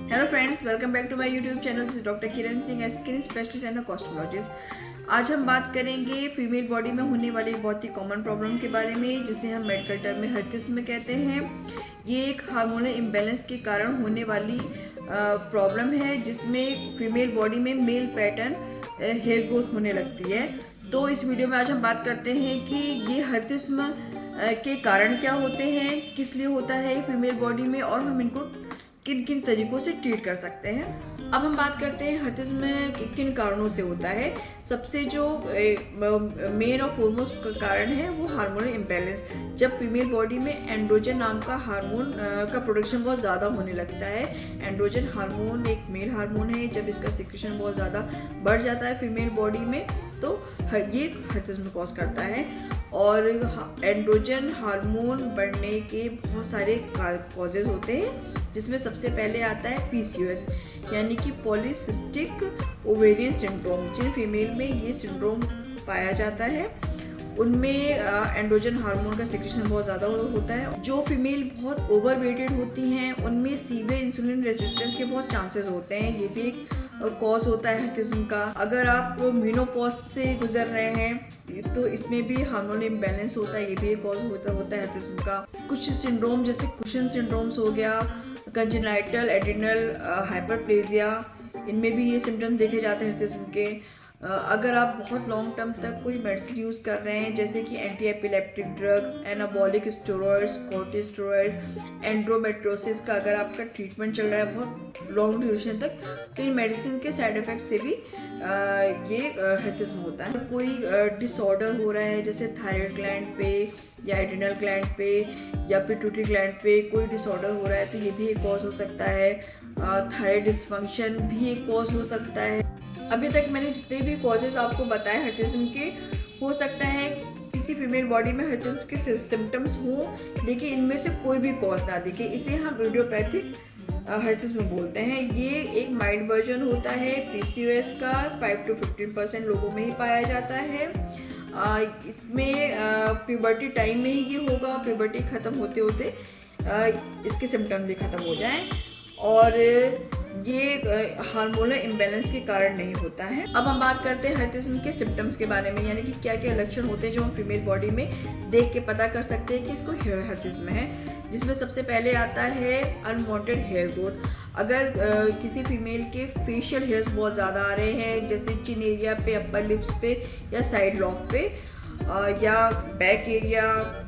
Hello friends, welcome back to my YouTube channel. This is doctor Kiran Singh, skin specialist and cosmetologist. आज हम बात करेंगे female body में होने वाली बहुत ही कॉमन प्रॉब्लम के बारे में, जिसे हम मेडिकल टर्म में हिर्सुटिज्म कहते हैं। ये एक हार्मोनल इम्बैलेंस के कारण होने वाली प्रॉब्लम है, जिसमें फीमेल बॉडी में मेल पैटर्न हेयर ग्रोथ होने लगती है। तो इस वीडियो में आज हम बात करते हैं कि ये हिर्सुटिज्म के कारण क्या होते हैं, किस लिए होता है फीमेल बॉडी में, और हम इनको किन किन तरीकों से ट्रीट कर सकते हैं। अब हम बात करते हैं हिर्सुटिज्म किन कारणों से होता है। सबसे जो मेन और फोरमोस्ट कारण है वो हार्मोनल इम्बैलेंस। जब फीमेल बॉडी में एंड्रोजन नाम का हार्मोन का प्रोडक्शन बहुत ज़्यादा होने लगता है। एंड्रोजन हार्मोन एक मेल हार्मोन है। जब इसका सिक्रेशन बहुत ज़्यादा बढ़ जाता है फीमेल बॉडी में, तो ये हिर्सुटिज्म कॉज करता है। और एंड्रोजन हार्मोन बढ़ने के बहुत सारे कॉजेज होते हैं, जिसमें सबसे पहले आता है पीसीओएस, यानी कि पॉलीसिस्टिक ओवेरियन सिंड्रोम। जिन फीमेल में ये सिंड्रोम पाया जाता है उनमें एंड्रोजन हार्मोन का सिक्रेशन बहुत ज़्यादा होता है। जो फीमेल बहुत ओवरवेटेड होती हैं उनमें सीवियर इंसुलिन रेजिस्टेंस के बहुत चांसेस होते हैं। ये भी एक कॉज होता है हिर्सुटिज्म का। अगर आप मेनोपॉज से गुजर रहे हैं तो इसमें भी हार्मोनल इम्बैलेंस होता है। ये भी एक कॉज होता है हिर्सुटिज्म का। कुछ सिंड्रोम जैसे कुशन सिंड्रोम्स हो गया, कंजेनाइटल एड्रिनल हाइपरप्लेजिया, इनमें भी ये सिम्टम देखे जाते हैं हिर्सुटिज्म के। अगर आप बहुत लॉन्ग टर्म तक कोई मेडिसिन यूज़ कर रहे हैं, जैसे कि anti epileptic drug, anabolic steroids, corticosteroids, endometriosis का अगर आपका ट्रीटमेंट चल रहा है बहुत लॉन्ग ड्यूरेशन तक, तो इन मेडिसिन के साइड इफेक्ट से भी ये हिर्सुटिज्म होता है। कोई डिसऑर्डर हो रहा है, जैसे थायराइड ग्लैंड पे या एड्रिनल ग्लैंड पे या पिट्यूटरी ग्लैंड पे कोई डिसऑर्डर हो रहा है, तो ये भी एक कॉज हो सकता है। थायराइड डिसफंक्शन भी एक कॉज हो सकता है। अभी तक मैंने जितने भी कॉजेज आपको बताए हिर्सुटिज्म के, हो सकता है किसी फीमेल बॉडी में हिर्सुटिज्म के सिम्टम्स हों, लेकिन इनमें से कोई भी कॉज ना दिखे। इसे हम इडियोपैथिक हिर्सुटिज्म बोलते हैं। ये एक माइल्ड वर्जन होता है पीसीओएस का। 5 to 15% लोगों में ही पाया जाता है। इसमें प्यूबर्टी टाइम में ही ये होगा, और प्यूबर्टी ख़त्म होते होते इसके सिम्टम भी ख़त्म हो जाएं, और ये हार्मोनल इम्बैलेंस के कारण नहीं होता है। अब हम बात करते हैं हिर्सुटिज्म के सिम्टम्स के बारे में, यानी कि क्या क्या लक्षण होते हैं जो हम फीमेल बॉडी में देख के पता कर सकते हैं कि इसको हिर्सुटिज्म है। जिसमें सबसे पहले आता है अनवांटेड हेयर ग्रोथ। अगर किसी फीमेल के फेशियल हेयर्स बहुत ज़्यादा आ रहे हैं, जैसे चिन एरिया पे, अपर लिप्स पे या साइड लॉक पे, या बैक एरिया,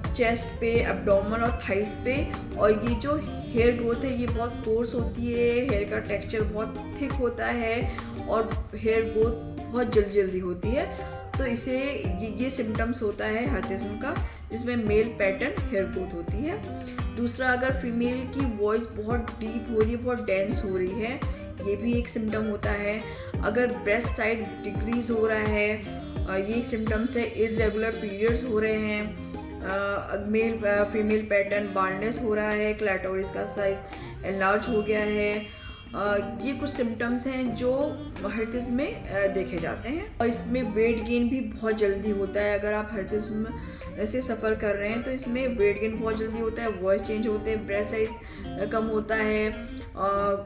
चेस्ट पे, एब्डोमेन और थाइस पे, और ये जो हेयर ग्रोथ है ये बहुत कोर्स होती है, हेयर का टेक्सचर बहुत थिक होता है, और हेयर ग्रोथ बहुत जल्दी होती है, तो इसे ये सिम्टम्स होता है हिर्सुटिज्म का, जिसमें मेल पैटर्न हेयर ग्रोथ होती है। दूसरा, अगर फीमेल की वॉइस बहुत डीप हो रही है, बहुत डेंस हो रही है, ये भी एक सिम्टम होता है। अगर ब्रेस्ट साइज डिक्रीज हो रहा है, ये एक सिम्टम्स है। इरेगुलर पीरियड्स हो रहे हैं, मेल फीमेल पैटर्न बाल्डनेस हो रहा है, क्लैटोरिस का साइज एनलार्ज हो गया है, ये कुछ सिम्टम्स हैं जो हिर्सुटिज्म में देखे जाते हैं। और इसमें वेट गेन भी बहुत जल्दी होता है। अगर आप हिर्सुटिज्म से सफ़र कर रहे हैं तो इसमें वेट गेन बहुत जल्दी होता है, वॉइस चेंज होते हैं, ब्रेस्ट साइज कम होता है,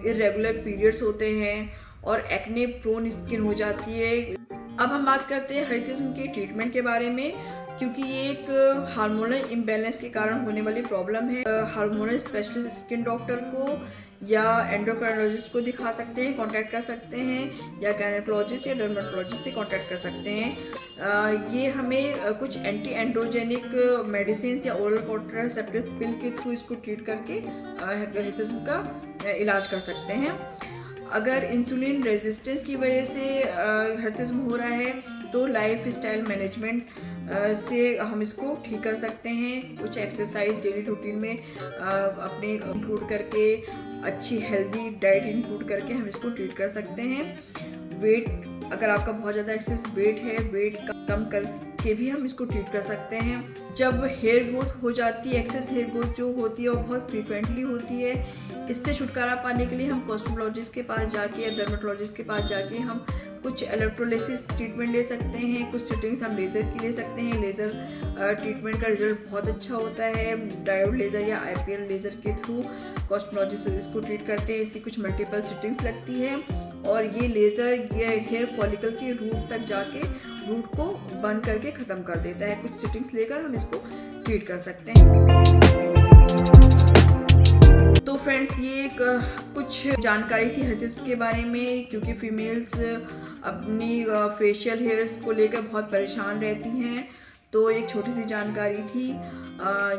इरेगुलर पीरियड्स होते हैं, और एक्ने प्रोन स्किन हो जाती है। अब हम बात करते हैं हिर्सुटिज्म के ट्रीटमेंट के बारे में, क्योंकि ये एक हार्मोनल इम्बैलेंस के कारण होने वाली प्रॉब्लम है। हार्मोनल स्पेशलिस्ट स्किन डॉक्टर को या एंडोक्राइनोलॉजिस्ट को दिखा सकते हैं, कांटेक्ट कर सकते हैं, या गायनेकोलॉजिस्ट या डर्मेटोलॉजिस्ट से कांटेक्ट कर सकते हैं। ये हमें कुछ एंटी एंड्रोजेनिक मेडिसिन या ओरल कॉन्ट्रासेप्टिव पिल के थ्रू इसको ट्रीट करके हिर्सुटिज्म का इलाज कर सकते हैं। अगर इंसुलिन रेजिस्टेंस की वजह से हिर्सुटिज्म हो रहा है, तो लाइफ स्टाइल मैनेजमेंट से हम इसको ठीक कर सकते हैं। कुछ एक्सरसाइज डेली रूटीन में अपने इंक्लूड करके, अच्छी हेल्दी डाइट इंक्लूड करके हम इसको ट्रीट कर सकते हैं। वेट, अगर आपका बहुत ज़्यादा एक्सेस वेट है, वेट कम करके भी हम इसको ट्रीट कर सकते हैं। जब हेयर ग्रोथ हो जाती है, एक्सेस हेयर ग्रोथ जो होती है वो बहुत फ्रीक्वेंटली होती है, इससे छुटकारा पाने के लिए हम कॉस्मेटोलॉजिस्ट के पास जाके या डर्मेटोलॉजिस्ट के पास जाके हम कुछ इलेक्ट्रोलिसिस ट्रीटमेंट ले सकते हैं, कुछ सिटिंग्स हम लेज़र की ले सकते हैं। लेज़र ट्रीटमेंट का रिजल्ट बहुत अच्छा होता है। डायोड लेज़र या IPL लेज़र के थ्रू कॉस्मेटोलॉजिस्ट इसको ट्रीट करते हैं। इसकी कुछ मल्टीपल सिटिंग्स लगती है और ये लेज़र ये हेयर फॉलिकल के रूट तक जाके रूट को बंद करके ख़त्म कर देता है। कुछ सिटिंग्स लेकर हम इसको ट्रीट कर सकते हैं। तो फ्रेंड्स, ये कुछ जानकारी थी हेयरटिस के बारे में, क्योंकि फीमेल्स अपनी फेशियल हेयर्स को लेकर बहुत परेशान रहती हैं। तो एक छोटी सी जानकारी थी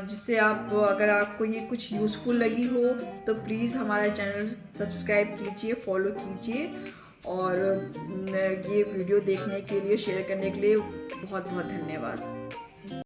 जिससे आप, अगर आपको ये कुछ यूज़फुल लगी हो तो प्लीज़ हमारा चैनल सब्सक्राइब कीजिए, फॉलो कीजिए और ये वीडियो देखने के लिए, शेयर करने के लिए बहुत बहुत धन्यवाद।